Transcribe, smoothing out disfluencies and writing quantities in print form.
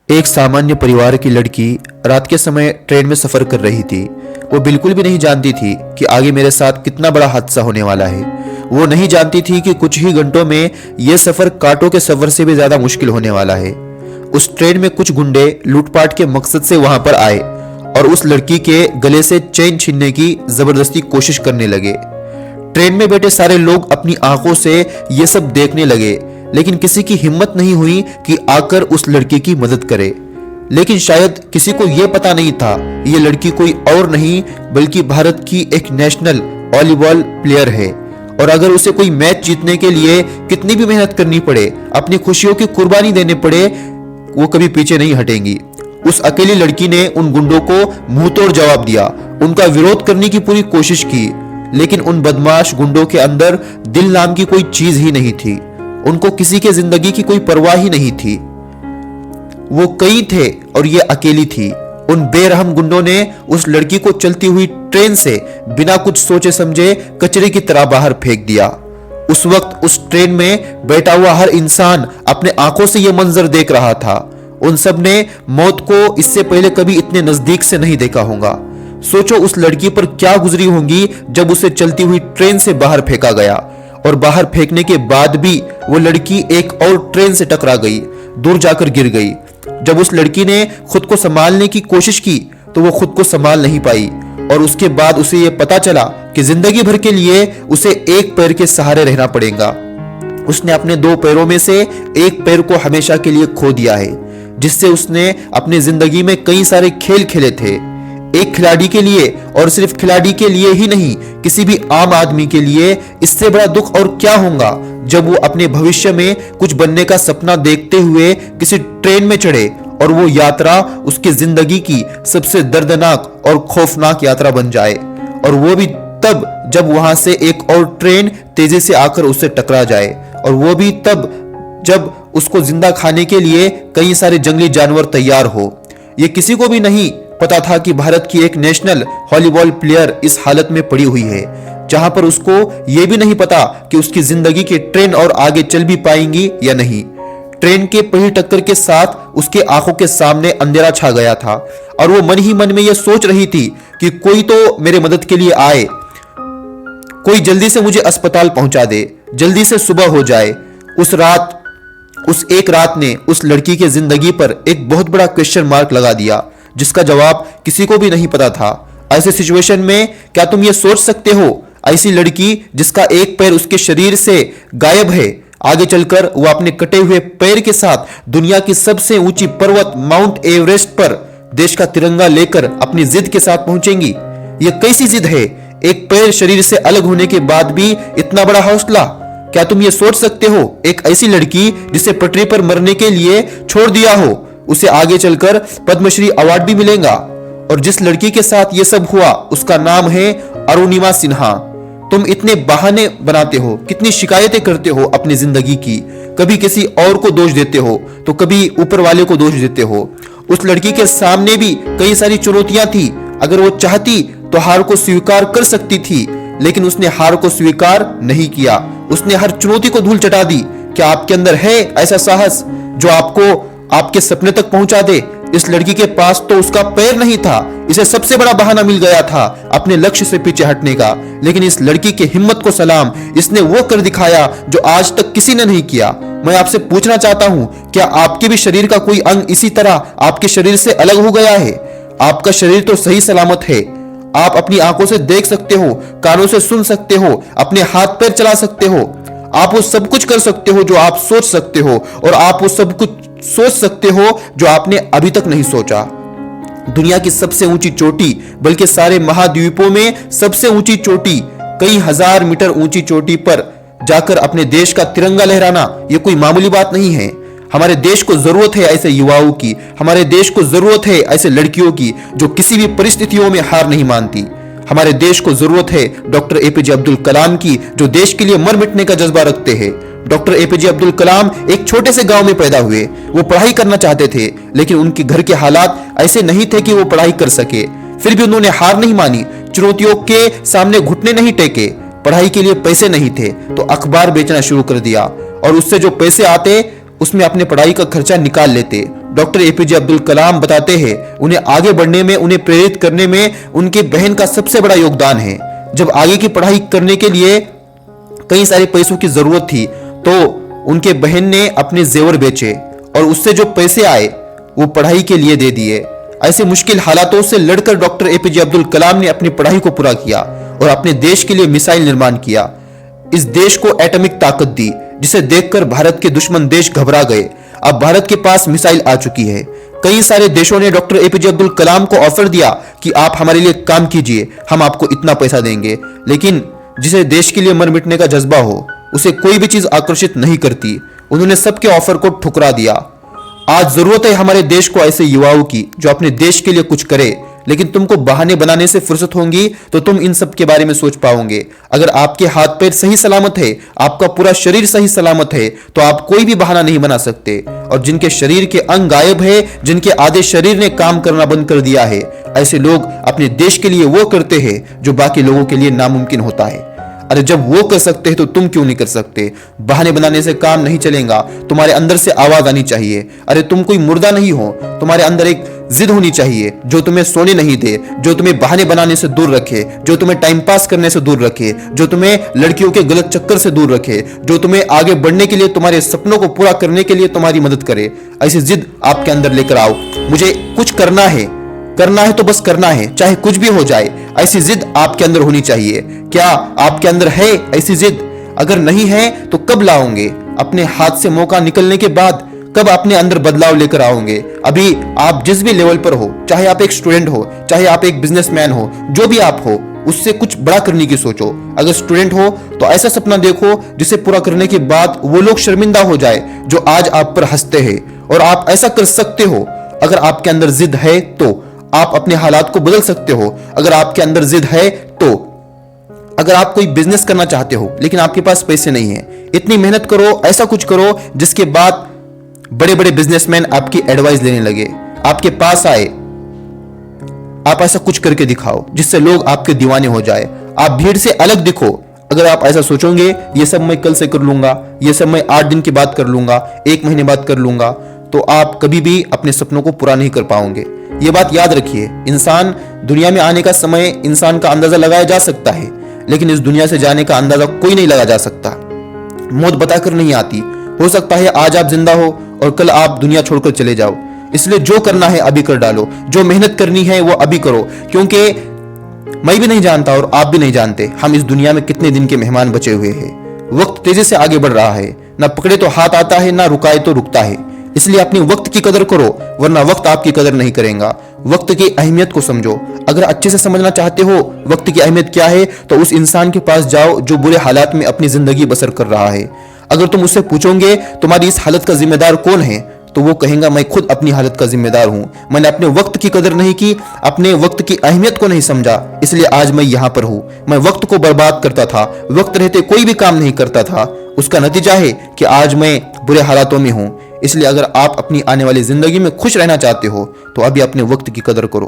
एक सामान्य परिवार की लड़की रात के समय ट्रेन में सफर कर रही थी। वो बिल्कुल भी नहीं जानती थी कि आगे मेरे साथ कितना बड़ा हादसा होने वाला है। वो नहीं जानती थी कि कुछ ही घंटों में यह सफर कांटों के सफर से भी ज्यादा मुश्किल होने वाला है। उस ट्रेन में कुछ गुंडे लूटपाट के मकसद से वहां पर आए और उस लड़की के गले से चेन छीनने की जबरदस्ती कोशिश करने लगे। ट्रेन में बैठे सारे लोग अपनी आंखों से ये सब देखने लगे, लेकिन किसी की हिम्मत नहीं हुई कि आकर उस लड़की की मदद करे। लेकिन शायद किसी को यह पता नहीं था ये लड़की कोई और नहीं बल्कि भारत की एक नेशनल वॉलीबॉल प्लेयर है, और अगर उसे कोई मैच जीतने के लिए कितनी भी मेहनत करनी पड़े, अपनी खुशियों की कुर्बानी देने पड़े, वो कभी पीछे नहीं हटेंगी। उस अकेली लड़की ने उन गुंडों को मुंह तोड़ जवाब दिया, उनका विरोध करने की पूरी कोशिश की, लेकिन उन बदमाश गुंडों के अंदर दिल नाम की कोई चीज ही नहीं थी। उनको किसी के जिंदगी की कोई परवाह ही नहीं थी। वो कई थे और ये अकेली थी। उन बेरहम गुंडों ने उस लड़की को चलती हुई ट्रेन से बिना कुछ सोचे समझे कचरे की तरह बाहर फेंक दिया। उस वक्त उस ट्रेन में बैठा हुआ हर इंसान अपने आंखों से यह मंजर देख रहा था। उन सब ने मौत को इससे पहले कभी इतने नजदीक से नहीं देखा होगा। सोचो उस लड़की पर क्या गुजरी होंगी जब उसे चलती हुई ट्रेन से बाहर फेंका गया, और बाहर फेंकने के बाद भी वो लड़की एक और ट्रेन से टकरा गई, दूर जाकर गिर गई। जब उस लड़की ने खुद को संभालने की कोशिश की तो वो खुद को संभाल नहीं पाई, और उसके बाद उसे ये पता चला कि जिंदगी भर के लिए उसे एक पैर के सहारे रहना पड़ेगा। उसने अपने दो पैरों में से एक पैर को हमेशा के लिए खो दिया है, जिससे उसने अपनी जिंदगी में कई सारे खेल खेले थे। एक खिलाड़ी के लिए, और सिर्फ खिलाड़ी के लिए ही नहीं, किसी भी आम आदमी के लिए इससे बड़ा दुख और क्या होगा जब वो अपने भविष्य में कुछ बनने का सपना देखते हुए किसी ट्रेन में चढ़े और वो यात्रा उसकी जिंदगी की सबसे दर्दनाक और खौफनाक यात्रा बन जाए, और वो भी तब जब वहां से एक और ट्रेन तेजी से आकर उससे टकरा जाए, और वो भी तब जब उसको जिंदा खाने के लिए कई सारे जंगली जानवर तैयार हो। ये किसी को भी नहीं पता था कि भारत की एक नेशनल वॉलीबॉल प्लेयर इस हालत में पड़ी हुई है, जहां पर उसको यह भी नहीं पता कि उसकी जिंदगी की ट्रेन और आगे चल भी पाएंगी या नहीं। ट्रेन के पहिए टक्कर के साथ उसके आंखों के सामने अंधेरा छा गया था, और वो मन ही मन में यह सोच रही थी कि कोई तो मेरे मदद के लिए आए, कोई जल्दी से मुझे अस्पताल पहुंचा दे, जल्दी से सुबह हो जाए। उस एक रात ने उस लड़की की जिंदगी पर एक बहुत बड़ा क्वेश्चन मार्क लगा दिया, जिसका जवाब किसी को भी नहीं पता था। ऐसे सिचुएशन में क्या तुम ये सोच सकते हो, ऐसी लड़की जिसका एक पैर उसके शरीर से गायब है, आगे चलकर वो अपने कटे हुए पैर के साथ दुनिया की सबसे ऊंची पर्वत माउंट एवरेस्ट पर देश का तिरंगा लेकर अपनी जिद के साथ पहुंचेंगी? ये कैसी जिद है? एक पैर शरीर से अलग होने के बाद भी इतना बड़ा हौसला? क्या तुम ये सोच सकते हो एक ऐसी लड़की जिसे पटरी पर मरने के लिए छोड़ दिया हो, उसे आगे चलकर पद्मश्री अवार्ड भी मिलेगा? और जिस लड़की के साथ ये सब हुआ उसका नाम है अरुणिमा सिन्हा। तुम इतने बहाने बनाते हो, कितनी शिकायतें करते हो अपनी जिंदगी की, कभी किसी और को दोष देते हो तो कभी ऊपर वाले को दोष देते हो। उस लड़की के सामने भी कई सारी चुनौतियां थी। अगर वो चाहती तो हार को स्वीकार कर सकती थी, लेकिन उसने हार को स्वीकार नहीं किया। उसने हर चुनौती को धूल चटा दी। क्या आपके अंदर है ऐसा साहस जो आपको आपके सपने तक पहुंचा दे? इस लड़की के पास तो उसका पैर नहीं था, इसे सबसे बड़ा बहाना मिल गया था अपने लक्ष्य से पीछे हटने का, लेकिन इस लड़की की हिम्मत को सलाम, इसने वो कर दिखाया जो आज तक किसी ने नहीं किया। मैं आपसे पूछना चाहता हूं, क्या आपके भी शरीर का कोई अंग इसी तरह आपके शरीर से अलग हो गया है? आपका शरीर तो सही सलामत है। आप अपनी आंखों से देख सकते हो, कानों से सुन सकते हो, अपने हाथ पैर चला सकते हो। आप वो सब कुछ कर सकते हो जो आप सोच सकते हो, और आप वो सब कुछ सोच सकते हो जो आपने अभी तक नहीं सोचा। दुनिया की सबसे ऊंची चोटी, बल्कि सारे महाद्वीपों में सबसे ऊंची चोटी, कई हजार मीटर ऊंची चोटी पर जाकर अपने देश का तिरंगा लहराना, यह कोई मामूली बात नहीं है। हमारे देश को जरूरत है ऐसे युवाओं की, हमारे देश को जरूरत है ऐसे लड़कियों की जो किसी भी परिस्थितियों में हार नहीं मानती। हमारे देश को जरूरत है डॉक्टर एपीजे अब्दुल कलाम की, जो देश के लिए मर मिटने का जज्बा रखते हैं। डॉक्टर एपीजे अब्दुल कलाम एक छोटे से गांव में पैदा हुए। वो पढ़ाई करना चाहते थे, लेकिन उनके घर के हालात ऐसे नहीं थे कि वो पढ़ाई कर सके। फिर भी उन्होंने हार नहीं मानी, चुनौतियों के सामने घुटने नहीं टेके। पढ़ाई के लिए पैसे नहीं थे तो अखबार बेचना शुरू कर दिया, और उससे जो पैसे आते उसमें अपने पढ़ाई का खर्चा निकाल लेते। डॉक्टर एपीजे अब्दुल कलाम बताते हैं उन्हें आगे बढ़ने में, उन्हें प्रेरित करने में उनकी बहन का सबसे बड़ा योगदान है। जब आगे की पढ़ाई करने के लिए कई सारे पैसों की जरूरत थी तो उनके बहन ने अपने जेवर बेचे और उससे जो पैसे आए वो पढ़ाई के लिए दे दिए। ऐसे मुश्किल हालातों से लड़कर डॉक्टर एपीजे अब्दुल कलाम ने अपनी पढ़ाई को पूरा किया और अपने देश के लिए मिसाइल निर्माण किया। इस देश को एटॉमिक ताकत दी जिसे देखकर भारत के दुश्मन देश घबरा गए। अब भारत के पास मिसाइल आ चुकी है। कई सारे देशों ने डॉक्टर एपीजे अब्दुल कलाम को ऑफर दिया कि आप हमारे लिए काम कीजिए, हम आपको इतना पैसा देंगे। लेकिन जिसे देश के लिए मर मिटने का जज्बा हो उसे कोई भी चीज आकर्षित नहीं करती। उन्होंने सबके ऑफर को ठुकरा दिया। आज जरूरत है हमारे देश को ऐसे युवाओं की जो अपने देश के लिए कुछ करे। लेकिन तुमको बहाने बनाने से फुर्सत होगी तो तुम इन सब के बारे में सोच पाओगे। अगर आपके हाथ पैर सही सलामत है, आपका पूरा शरीर सही सलामत है तो आप कोई भी बहाना नहीं बना सकते। और जिनके शरीर के अंग गायब है, जिनके आधे शरीर ने काम करना बंद कर दिया है, ऐसे लोग अपने देश के लिए वो करते हैं जो बाकी लोगों के लिए नामुमकिन होता है। अरे जब वो कर सकते हैं तो तुम क्यों नहीं कर सकते? बहाने बनाने से काम नहीं चलेगा, तुम्हारे अंदर से आवाज आनी चाहिए। अरे तुम कोई मुर्दा नहीं हो, तुम्हारे अंदर एक जिद होनी चाहिए जो तुम्हें सोने नहीं दे, जो तुम्हें बहाने बनाने से दूर रखे, जो तुम्हें टाइम पास करने से दूर रखे, जो तुम्हें लड़कियों के गलत चक्कर से दूर रखे, जो तुम्हें आगे बढ़ने के लिए, तुम्हारे सपनों को पूरा करने के लिए तुम्हारी मदद करे। ऐसी जिद आपके अंदर लेकर आओ। मुझे कुछ करना है तो बस करना है, चाहे कुछ भी हो जाए। ऐसी जिद आपके अंदर होनी चाहिए। क्या आपके अंदर है ऐसी जिद? अगर नहीं है तो कब लाओगे? अपने हाथ से मौका निकलने के बाद कब अपने अंदर बदलाव लेकर आओगे? अभी आप जिस भी लेवल पर हो, चाहे आप एक स्टूडेंट हो, चाहे आप एक बिजनेसमैन हो, जो भी आप हो, उससे कुछ बड़ा करने की सोचो। अगर स्टूडेंट हो तो ऐसा सपना देखो जिसे पूरा करने के बाद वो लोग शर्मिंदा हो जाए जो आज आप पर हंसते हैं। और आप ऐसा कर सकते हो। अगर आपके अंदर जिद है तो आप अपने हालात को बदल सकते हो। अगर आपके अंदर जिद है तो अगर आप कोई बिजनेस करना चाहते हो लेकिन आपके पास पैसे नहीं है, इतनी मेहनत करो, ऐसा कुछ करो जिसके बाद बड़े बड़े बिजनेसमैन आपकी एडवाइस लेने लगे, आपके पास आए। आप ऐसा कुछ करके दिखाओ जिससे लोग आपके दीवाने हो जाए, आप भीड़ से अलग दिखो। अगर आप ऐसा सोचोगे ये सब मैं कल से कर लूंगा, ये सब मैं 8 दिन के बाद कर लूंगा, 1 महीने बाद कर लूंगा, तो आप कभी भी अपने सपनों को पूरा नहीं कर पाओगे। ये बात याद रखिए। इंसान दुनिया में आने का समय इंसान का अंदाजा लगाया जा सकता है, लेकिन इस दुनिया से जाने का अंदाजा कोई नहीं लगा जा सकता। मौत बताकर नहीं आती। हो सकता है आज आप जिंदा हो और कल आप दुनिया छोड़कर चले जाओ। इसलिए जो करना है अभी कर डालो, जो मेहनत करनी है वो अभी करो। क्योंकि मैं भी नहीं जानता और आप भी नहीं जानते हम इस दुनिया में कितने दिन के मेहमान बचे हुए हैं। वक्त तेजी से आगे बढ़ रहा है, ना पकड़े तो हाथ आता है, ना रुकाए तो रुकता है। इसलिए अपने वक्त की कदर करो, वरना वक्त आपकी कदर नहीं करेगा। वक्त की अहमियत को समझो। अगर अच्छे से समझना चाहते हो वक्त की अहमियत क्या है तो उस इंसान के पास जाओ जो बुरे हालात में अपनी जिंदगी बसर कर रहा है। अगर तुम उससे पूछोगे तुम्हारी इस हालत का जिम्मेदार कौन है, तो वो कहेगा मैं खुद अपनी हालत का जिम्मेदार हूं। मैंने अपने वक्त की कदर नहीं की, अपने वक्त की अहमियत को नहीं समझा, इसलिए आज मैं यहां पर हूं। मैं वक्त को बर्बाद करता था, वक्त रहते कोई भी काम नहीं करता था। उसका नतीजा है कि आज मैं बुरे हालातों में हूं। इसलिए अगर आप अपनी आने वाली जिंदगी में खुश रहना चाहते हो तो अभी अपने वक्त की कदर करो।